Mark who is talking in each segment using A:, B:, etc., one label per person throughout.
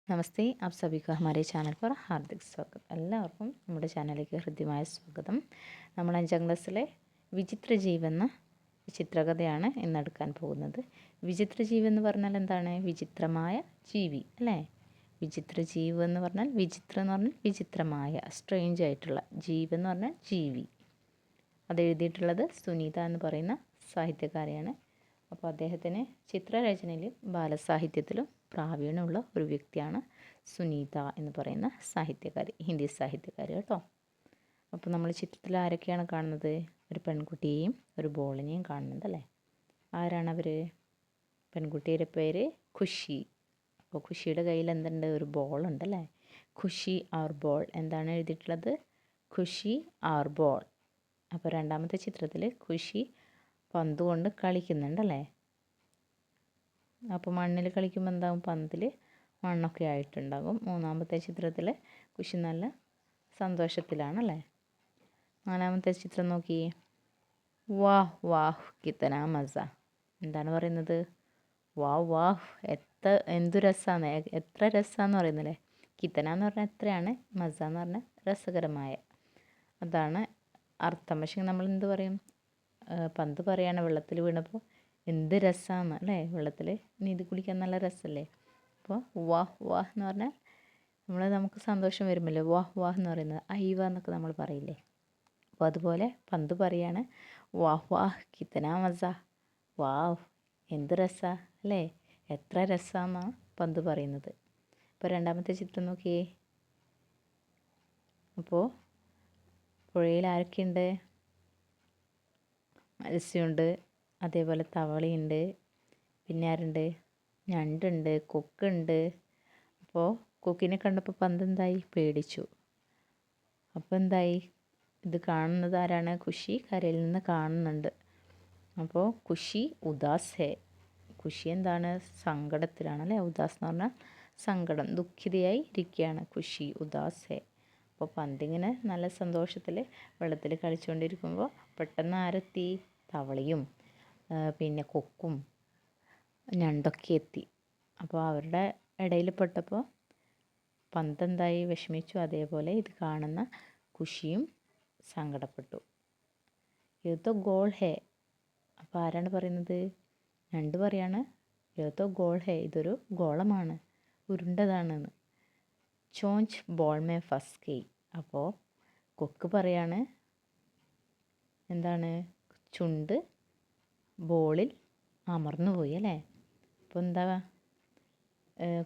A: നമസ്തേ app സभी को हमारे channel पर ഹാർദിക് സ്വാഗതം. എല്ലാവർക്കും നമ്മുടെ ചാനലിലേക്ക് ഹൃദ്യമായ സ്വാഗതം. നമ്മൾ 5ാം ക്ലാസ്സിലെ വിചിത്ര ജീവ് എന്ന ചിത്രകഥയാണ് ഇന്നെടുക്കാൻ പോകുന്നത്. വിചിത്ര ജീവ് എന്ന് പറഞ്ഞാൽ എന്താണ്? വിചിത്രമായ ജീവി അല്ലേ? വിചിത്ര ജീവ് എന്ന് പറഞ്ഞാൽ വിചിത്ര എന്ന് പറഞ്ഞാൽ വിചിത്രമായ, സ്ട്രേഞ്ച് ആയിട്ടുള്ള. ജീവ് എന്ന് പറഞ്ഞാൽ ജീവി. അത് എഴുതിയിട്ടുള്ളത് സുനീത എന്ന് പറയുന്ന സാഹിത്യകാരിയാണ്. അപ്പോൾ അദ്ദേഹത്തിന് ചിത്രരചനയിലും ബാലസാഹിത്യത്തിലും പ്രാവീണ്യമുള്ള ഒരു വ്യക്തിയാണ് സുനീത എന്ന് പറയുന്ന സാഹിത്യകാരി, ഹിന്ദി സാഹിത്യകാരി കേട്ടോ. അപ്പോൾ നമ്മൾ ചിത്രത്തിൽ ആരൊക്കെയാണ് കാണുന്നത്? ഒരു പെൺകുട്ടിയെയും ഒരു ബോളിനെയും കാണുന്നുണ്ട് അല്ലേ? ആരാണവർ? പെൺകുട്ടിയുടെ പേര് ഖുഷി. അപ്പോൾ ഖുഷിയുടെ കയ്യിൽ എന്തുണ്ട്? ഒരു ബോളുണ്ട് അല്ലേ? Khushi our ball. എന്താണ് എഴുതിയിട്ടുള്ളത്? Khushi our ball. അപ്പോൾ രണ്ടാമത്തെ ചിത്രത്തിൽ ഖുഷി പന്ത് കൊണ്ട് കളിക്കുന്നുണ്ടല്ലേ? അപ്പോൾ മണ്ണിൽ കളിക്കുമ്പോൾ എന്താകും? പന്തിൽ മണ്ണൊക്കെ ആയിട്ടുണ്ടാകും. മൂന്നാമത്തെ ചിത്രത്തിൽ ഖുഷി നല്ല സന്തോഷത്തിലാണല്ലേ? നാലാമത്തെ ചിത്രം നോക്കി. വാഹ് വാഹ് കിത്തന മസ. എന്താണ് പറയുന്നത്? വാഹ് വാഹ്, എന്തു രസമാണ്, എത്ര രസമാണെന്ന് പറയുന്നില്ലേ? കിത്തന എന്ന് പറഞ്ഞാൽ എത്രയാണ്, മസ എന്ന് പറഞ്ഞാൽ രസകരമായ, അതാണ് അർത്ഥം. പക്ഷേ നമ്മൾ എന്ത് പറയും? പന്ത് പറയാണ് വെള്ളത്തിൽ വീണപ്പോൾ എന്ത് രസമാണ് അല്ലേ? വെള്ളത്തിൽ നീന്തി കുളിക്കാൻ നല്ല രസമല്ലേ? അപ്പോൾ വാഹ് വാഹ് എന്ന് പറഞ്ഞാൽ നമുക്ക് സന്തോഷം വരുമല്ലോ. വാഹ് വാഹ് എന്ന് പറയുന്നത് അയ്വ എന്നൊക്കെ നമ്മൾ പറയില്ലേ? അപ്പോൾ അതുപോലെ പന്ത് പറയാണ് വാഹ് വാഹ് കിത്തന മസ. വാഹ്, എന്ത് രസമാണ് അല്ലേ? എത്ര രസമാണെന്നാണ് പന്ത് പറയുന്നത്. ഇപ്പോൾ രണ്ടാമത്തെ ചിത്രം നോക്കിയേ. അപ്പോൾ പുഴയിൽ ആരൊക്കെയുണ്ട്? മത്സ്യമുണ്ട്, അതേപോലെ തവളയുണ്ട്, പിന്നെ ആരുണ്ട്? ഞണ്ടുണ്ട്, കൊക്കുണ്ട്. അപ്പോൾ കൊക്കിനെ കണ്ടപ്പോൾ പന്ത് എന്തായി? പേടിച്ചു. അപ്പോൾ എന്തായി? ഇത് കാണുന്നത് ആരാണ്? ഖുഷി കരയിൽ നിന്ന് കാണുന്നുണ്ട്. അപ്പോൾ ഖുഷി ഉദാസ് ഹേ. ഖുഷി എന്താണ്? സങ്കടത്തിലാണ് അല്ലേ? ഉദാസ് എന്ന് പറഞ്ഞാൽ സങ്കടം, ദുഃഖിതയായി ഇരിക്കുകയാണ്. ഖുഷി ഉദാസ് ഹേ. അപ്പോൾ പന്തിങ്ങനെ നല്ല സന്തോഷത്തിൽ വെള്ളത്തിൽ കളിച്ചുകൊണ്ടിരിക്കുമ്പോൾ പെട്ടെന്ന് ആരെത്തി? തവളയും പിന്നെ കൊക്കും ഞണ്ടൊക്കെ എത്തി. അപ്പോൾ അവരുടെ ഇടയിൽ പെട്ടപ്പോൾ പന്ത് എന്തായി? വിഷമിച്ചു. അതേപോലെ ഇത് കാണുന്ന ഖുഷിയും സങ്കടപ്പെട്ടു. ഏതോ ഗോൾ ഹേ. അപ്പോൾ ആരാണ് പറയുന്നത്? ഞണ്ട് പറയാണ് ഏതോ ഗോൾ ഹേ, ഇതൊരു ഗോളമാണ്, ഉരുണ്ടതാണെന്ന്. ചോഞ്ച് ബോൾ മേ ഫസ് ഗയി. അപ്പോൾ കൊക്ക് പറയാണ് എന്താണ്? ചുണ്ട് ബോളിൽ അമർന്നു പോയി അല്ലേ? അപ്പോൾ എന്താ?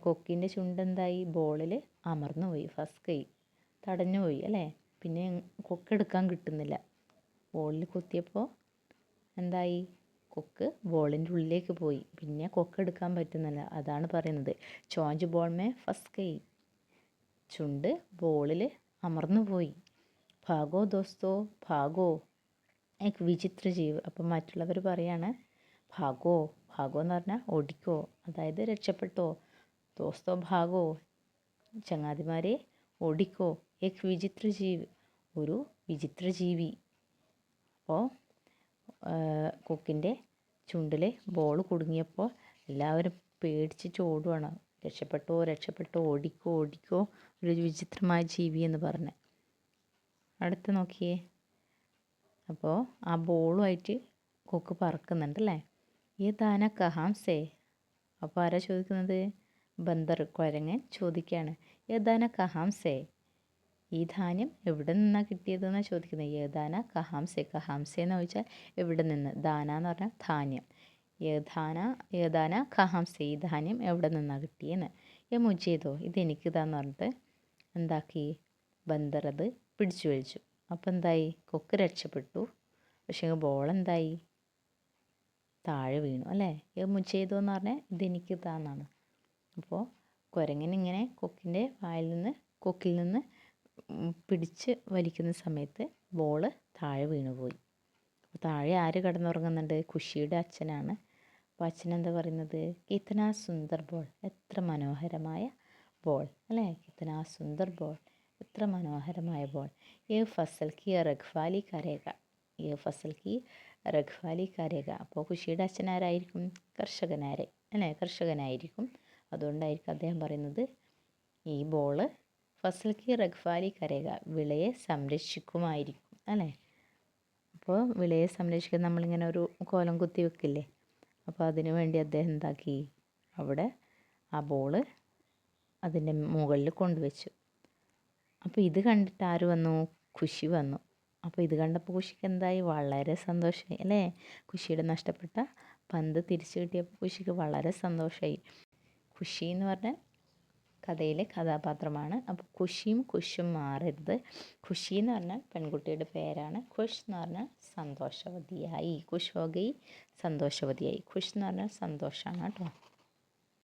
A: കൊക്കിൻ്റെ ചുണ്ട് എന്തായി? ബോളിൽ അമർന്നു പോയി. ഫസ്റ്റ് കൈ തടഞ്ഞു പോയി അല്ലേ? പിന്നെ കൊക്കെടുക്കാൻ കിട്ടുന്നില്ല. ബോളിൽ കുത്തിയപ്പോൾ എന്തായി? കൊക്ക് ബോളിൻ്റെ ഉള്ളിലേക്ക് പോയി. പിന്നെ കൊക്കെടുക്കാൻ പറ്റുന്നില്ല. അതാണ് പറയുന്നത് ചോഞ്ച് ബോൾ മേ ഫസ്റ്റ് കൈ. ചുണ്ട് ബോളിൽ അമർന്നു പോയി. ഭാഗോ ദോസ്തോ ഭാഗോ എക് വിചിത്ര ജീവ്. അപ്പം മറ്റുള്ളവർ പറയാണ് ഭാഗോ. ഭാഗോ എന്ന് പറഞ്ഞാൽ ഓടിക്കോ, അതായത് രക്ഷപ്പെട്ടോ. ദോസ്തോ ഭാഗോ, ചങ്ങാതിമാരെ ഓടിക്കോ. എക് വിചിത്ര ജീവ്, ഒരു വിചിത്ര ജീവി. അപ്പോൾ കൊക്കിൻ്റെ ചുണ്ടിൽ ബോൾ കുടുങ്ങിയപ്പോൾ എല്ലാവരും പേടിച്ചിട്ട് ഓടുവാണ്. രക്ഷപ്പെട്ടോ രക്ഷപ്പെട്ടോ, ഓടിക്കോ ഓടിക്കോ, ഒരു വിചിത്രമായ ജീവി എന്ന് പറഞ്ഞ്. അടുത്ത് നോക്കിയേ. അപ്പോൾ ആ ബോളുമായിട്ട് കൊക്ക് പറക്കുന്നുണ്ടല്ലേ? ഈ ദാന കഹാം സേ. അപ്പോൾ ആരാ ചോദിക്കുന്നത്? ബന്ദർ, കുരങ്ങൻ ചോദിക്കുകയാണ് ഏതാന കഹാം സേ. ഈ ധാന്യം എവിടെ നിന്നാണ് കിട്ടിയതെന്നാണ് ചോദിക്കുന്നത്. ഏതാന കഹാം സേ. കഹാം സേ എന്ന് ചോദിച്ചാൽ എവിടെ നിന്ന്. ദാന എന്ന് പറഞ്ഞാൽ ധാന്യം. ഏതാന കഹാം സേ, ഈ ധാന്യം എവിടെ നിന്നാണ് കിട്ടിയെന്ന്. മുജേതോ, ഇതെനിക്കിതാന്ന് പറഞ്ഞിട്ട് എന്താക്കി? ബന്ദർ അത് പിടിച്ചു വലിച്ചു. അപ്പോൾ എന്തായി? കൊക്ക് രക്ഷപ്പെട്ടു. പക്ഷേ ബോൾ എന്തായി? താഴെ വീണു അല്ലേ? മുജേതോ എന്ന് പറഞ്ഞാൽ ഇതെനിക്കിതാന്നാണ്. അപ്പോൾ കുരങ്ങനിങ്ങനെ കൊക്കിൽ നിന്ന് പിടിച്ച് വലിക്കുന്ന സമയത്ത് ബോൾ താഴെ വീണുപോയി. അപ്പോൾ താഴെ ആര് കിടന്നുറങ്ങുന്നുണ്ട്? ഖുഷിയുടെ അച്ഛനാണ്. അപ്പോൾ അച്ഛൻ എന്താ പറയുന്നത്? കിത്തന സുന്ദർ ബോൾ, എത്ര മനോഹരമായ ബോൾ അല്ലേ? കിത്തന സുന്ദർ ബോൾ, എത്ര മനോഹരമായ ബോൾ. ഫസൽ കി റഖ്വാലി കരേഗ. ഫസൽ കി റഖ്വാലി കരേഗ. അപ്പോൾ ഖുഷിയുടെ അച്ഛനാരായിരിക്കും? കർഷകനായിരിക്കും. അതുകൊണ്ടായിരിക്കും അദ്ദേഹം പറയുന്നത് ഈ ബോള് ഫസൽ കി റഖ്വാലി കരേഗ, വിളയെ സംരക്ഷിക്കുമായിരിക്കും അല്ലേ. അപ്പോൾ വിളയെ സംരക്ഷിക്കാൻ നമ്മളിങ്ങനെ ഒരു കോലം കുത്തി വെക്കില്ലേ, അപ്പോൾ അതിനു വേണ്ടി അദ്ദേഹം എന്താക്കി, അവിടെ ആ ബോള് അതിൻ്റെ മുകളിൽ കൊണ്ടുവച്ചു. അപ്പോൾ ഇത് കണ്ടിട്ട് ആര് വന്നു, ഖുഷി വന്നു. അപ്പോൾ ഇത് കണ്ടപ്പോൾ ഖുഷിക്ക് എന്തായി, വളരെ സന്തോഷമായി അല്ലേ. ഖുഷിയുടെ നഷ്ടപ്പെട്ട പന്ത് തിരിച്ചു കിട്ടിയപ്പോൾ ഖുഷിക്ക് വളരെ സന്തോഷമായി. ഖുഷി എന്ന് പറഞ്ഞാൽ കഥയിലെ കഥാപാത്രമാണ്. അപ്പോൾ ഖുഷിയും ഖുഷും മാറരുത്. ഖുഷി എന്ന് പറഞ്ഞാൽ പെൺകുട്ടിയുടെ പേരാണ്. ഖുഷ് എന്ന് പറഞ്ഞാൽ സന്തോഷവതിയായി. ഖുഷ് ഹോ ഗയി, സന്തോഷവതിയായി. ഖുഷ് എന്ന് പറഞ്ഞാൽ സന്തോഷമാണ് കേട്ടോ.